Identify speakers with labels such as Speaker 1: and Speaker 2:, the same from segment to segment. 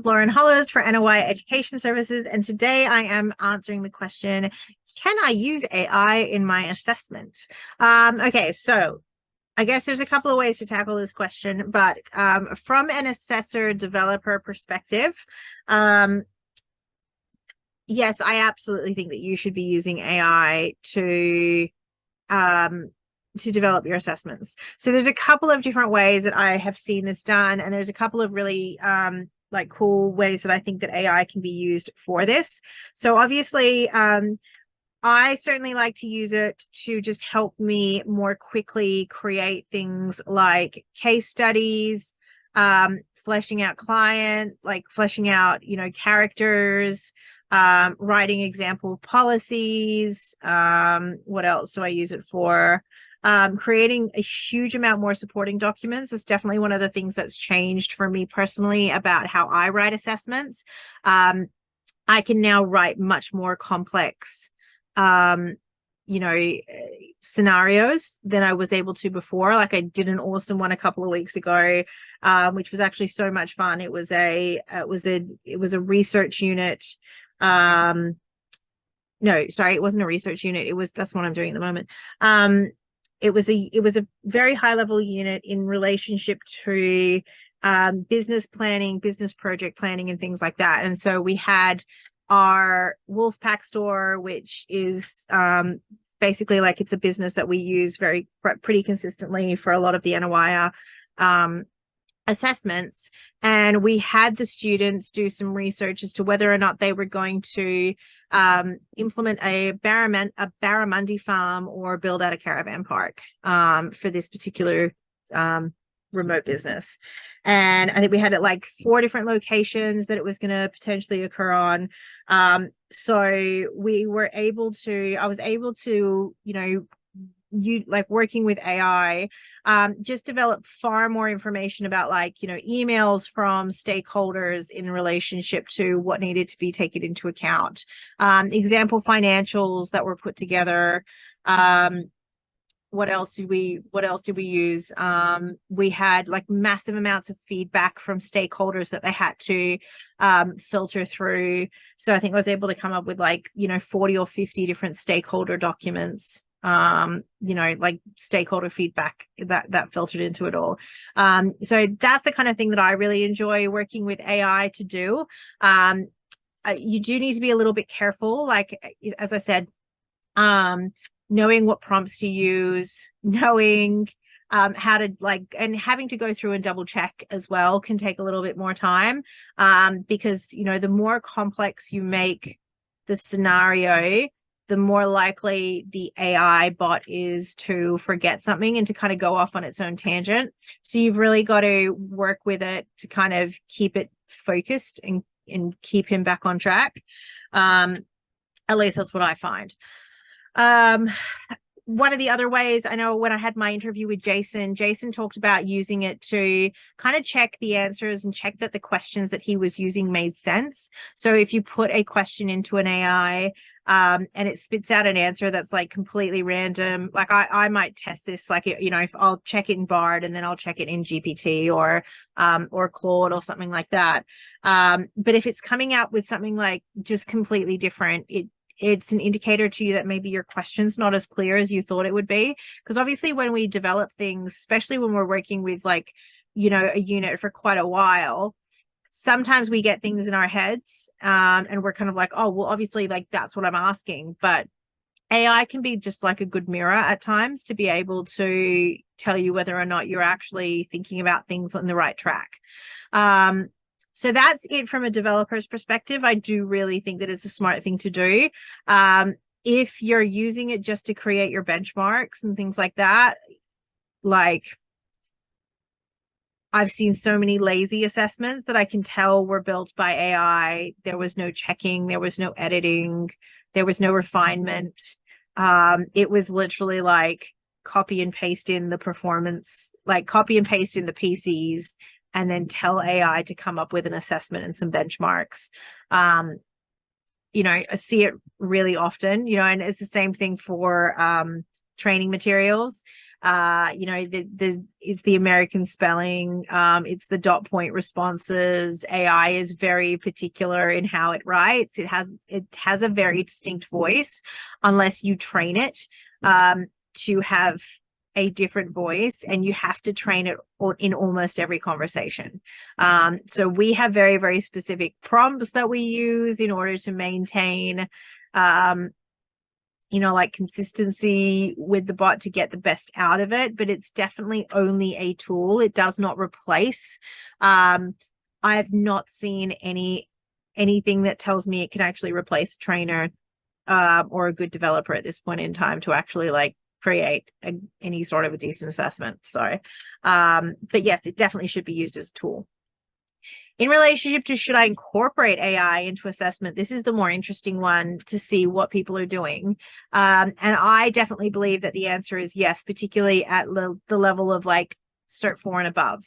Speaker 1: is Lauren Hollows for NOI Education Services, and today I am answering the question, can I use AI in my assessment? Okay, so I guess there's a couple of ways to tackle this question, but from an assessor developer perspective, yes, I absolutely think that you should be using AI to develop your assessments. So there's a couple of different ways that I have seen this done, and there's a couple of really like cool ways that I think that AI can be used for this. So obviously, I certainly like to use it to just help me more quickly create things like case studies, fleshing out fleshing out, characters, writing example policies. What else do I use it for? Creating a huge amount more supporting documents is definitely one of the things that's changed for me personally about how I write assessments. I can now write much more complex scenarios than I was able to before. Like, I did an awesome one a couple of weeks ago, which was actually so much fun. It was a research unit. No, sorry, it wasn't a research unit. That's what I'm doing at the moment. It was a very high level unit in relationship to business planning, business project planning, and things like that. And so we had our Wolfpack store, which is basically like, it's a business that we use pretty consistently for a lot of the NOI assessments. And we had the students do some research as to whether or not they were going to implement a barramundi farm or build out a caravan park for this particular remote business. And I think we had it like 4 different locations that it was going to potentially occur on. So I was able to, working with AI, just develop far more information about emails from stakeholders in relationship to what needed to be taken into account, example financials that were put together. What else did we use? We had like massive amounts of feedback from stakeholders that they had to filter through. So I think I was able to come up with 40 or 50 different stakeholder documents, stakeholder feedback that filtered into it all. So that's the kind of thing that I really enjoy working with AI to do. You do need to be a little bit careful, like, as I said, knowing what prompts to use, knowing how to and having to go through and double check as well can take a little bit more time, because the more complex you make the scenario, the more likely the AI bot is to forget something and to kind of go off on its own tangent. So you've really got to work with it to kind of keep it focused and keep him back on track. At least that's what I find. One of the other ways, I know when I had my interview with Jason talked about using it to kind of check the answers and check that the questions that he was using made sense. So if you put a question into an AI, and it spits out an answer that's like completely random, like I might test this, if I'll check it in Bard and then I'll check it in GPT or Claude or something like that. But if it's coming out with something like just completely different, it's an indicator to you that maybe your question's not as clear as you thought it would be. Because obviously when we develop things, especially when we're working with a unit for quite a while, sometimes we get things in our heads, and we're kind of like, oh, well, obviously that's what I'm asking. But AI can be just like a good mirror at times to be able to tell you whether or not you're actually thinking about things on the right track. So that's it from a developer's perspective. I do really think that it's a smart thing to do. If you're using it just to create your benchmarks and things like that, I've seen so many lazy assessments that I can tell were built by AI. There was no checking, there was no editing, there was no refinement. It was literally copy and paste in the performance, copy and paste in the PCs, and then tell AI to come up with an assessment and some benchmarks. I see it really often, and it's the same thing for training materials. You know, is the American spelling, it's the dot point responses. AI is very particular in how it writes. It has a very distinct voice unless you train it to have a different voice, and you have to train it in almost every conversation. So we have very, very specific prompts that we use in order to maintain you know, like consistency with the bot to get the best out of it, but it's definitely only a tool. It does not replace. I have not seen anything that tells me it can actually replace a trainer or a good developer at this point in time to actually like create any sort of a decent assessment. So, but yes, it definitely should be used as a tool. In relationship to should I incorporate AI into assessment, this is the more interesting one to see what people are doing. And I definitely believe that the answer is yes, particularly at the level of like Cert 4 and above.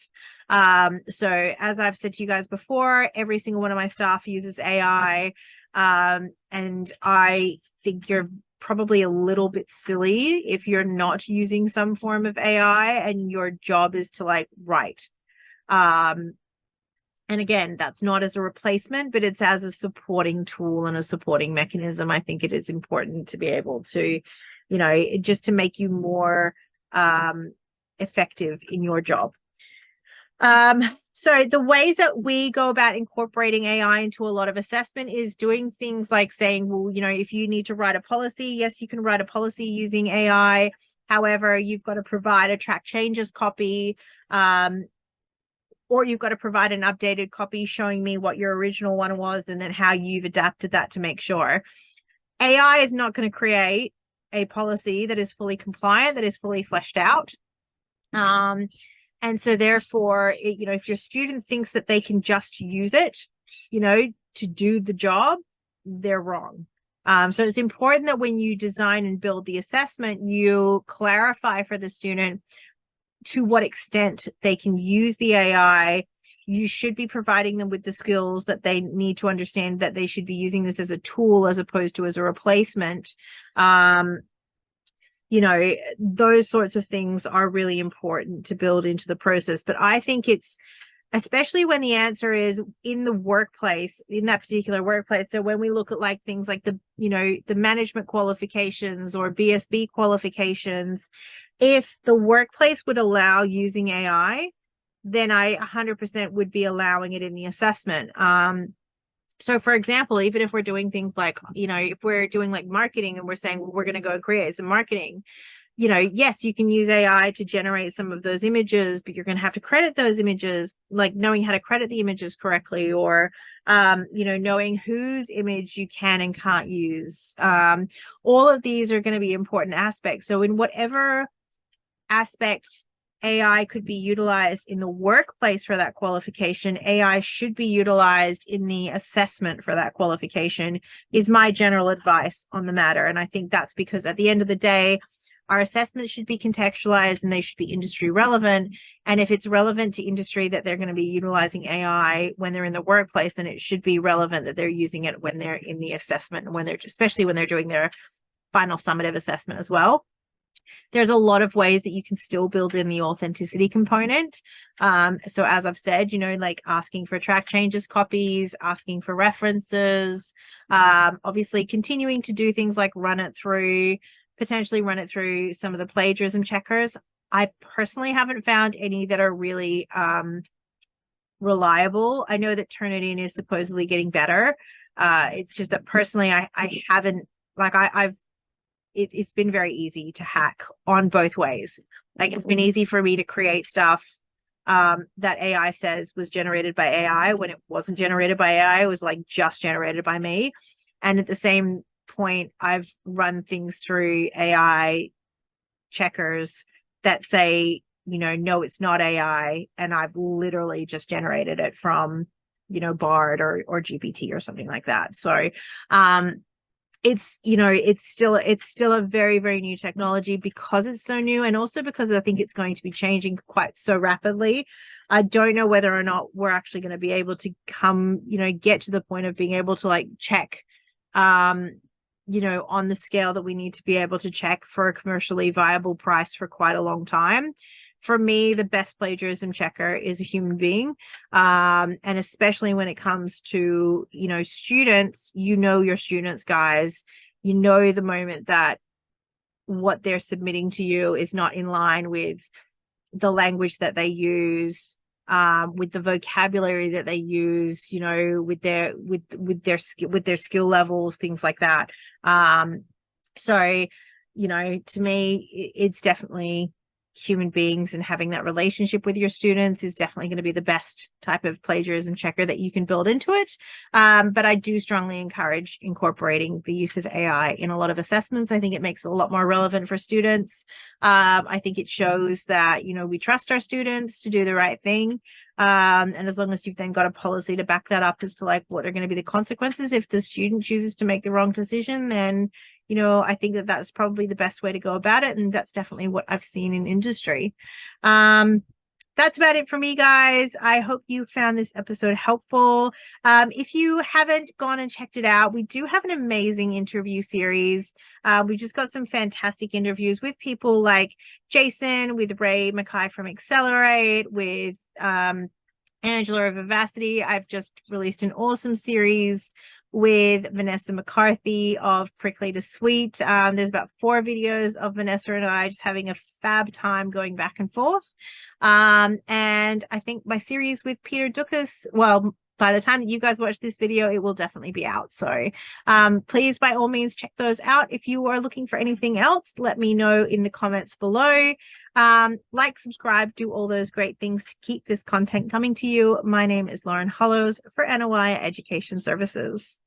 Speaker 1: So as I've said to you guys before, every single one of my staff uses AI. And I think you're probably a little bit silly if you're not using some form of AI and your job is to like write. And again, that's not as a replacement, but it's as a supporting tool and a supporting mechanism. I think it is important to be able to, you know, just to make you more effective in your job. So the ways that we go about incorporating AI into a lot of assessment is doing things like saying, well, you know, if you need to write a policy, yes, you can write a policy using AI. However, you've got to provide a track changes copy, or you've got to provide an updated copy showing me what your original one was and then how you've adapted that to make sure. AI is not going to create a policy that is fully compliant, that is fully fleshed out. And so therefore, you know, if your student thinks that they can just use it, you know, to do the job, they're wrong. So it's important that when you design and build the assessment, you clarify for the student to what extent they can use the AI. You should be providing them with the skills that they need to understand that they should be using this as a tool as opposed to as a replacement. You know, those sorts of things are really important to build into the process. But I think it's, especially when the answer is in the workplace, in that particular workplace. So when we look at like things like the, you know, the management qualifications or BSB qualifications, if the workplace would allow using AI, then I 100% would be allowing it in the assessment. So for example, even if we're doing things like, you know, if we're doing like marketing and we're saying, well, we're going to go create some marketing, you know, yes, you can use AI to generate some of those images, but you're going to have to credit those images, like knowing how to credit the images correctly, or, you know, knowing whose image you can and can't use. All of these are going to be important aspects. So in whatever aspect AI could be utilized in the workplace for that qualification, AI should be utilized in the assessment for that qualification, is my general advice on the matter. And I think that's because at the end of the day, our assessments should be contextualized and they should be industry relevant. And if it's relevant to industry that they're going to be utilizing AI when they're in the workplace, then it should be relevant that they're using it when they're in the assessment and when they're, especially when they're doing their final summative assessment as well. There's a lot of ways that you can still build in the authenticity component. So as I've said, you know, like asking for track changes copies, asking for references, obviously continuing to do things like potentially run it through some of the plagiarism checkers. I personally haven't found any that are really reliable. I know that Turnitin is supposedly getting better. It's just that personally, I haven't, like it's been very easy to hack on both ways. Like it's been easy for me to create stuff that AI says was generated by AI when it wasn't generated by AI. It was like just generated by me. And at the same point, I've run things through AI checkers that say, you know, no, it's not AI. And I've literally just generated it from, you know, Bard or GPT or something like that. So, it's, you know, it's still a very, very new technology because it's so new, and also because I think it's going to be changing quite so rapidly. I don't know whether or not we're actually going to be able to get to the point of being able to like check on the scale that we need to be able to check for a commercially viable price for quite a long time. For me, the best plagiarism checker is a human being. And especially when it comes to, students, your students, guys, the moment that what they're submitting to you is not in line with the language that they use, with the vocabulary that they use, with their skill levels, things like that. So, to me, it's definitely human beings, and having that relationship with your students is definitely going to be the best type of plagiarism checker that you can build into it. But I do strongly encourage incorporating the use of AI in a lot of assessments. I think it makes it a lot more relevant for students. I think it shows that, we trust our students to do the right thing. And as long as you've then got a policy to back that up as to like what are going to be the consequences if the student chooses to make the wrong decision, then I think that that's probably the best way to go about it. And that's definitely what I've seen in industry. That's about it for me, guys. I hope you found this episode helpful. If you haven't gone and checked it out, we do have an amazing interview series. We just got some fantastic interviews with people like Jason, with Ray Mackay from Accelerate, with Angela of Vivacity. I've just released an awesome series with Vanessa McCarthy of Prickly to Sweet. There's about 4 videos of Vanessa and I just having a fab time going back and forth. And I think my series with Peter Dukas, well, by the time that you guys watch this video, it will definitely be out. So please, by all means, check those out. If you are looking for anything else, let me know in the comments below. Like, subscribe, do all those great things to keep this content coming to you. My name is Lauren Hollows for NOI Education Services.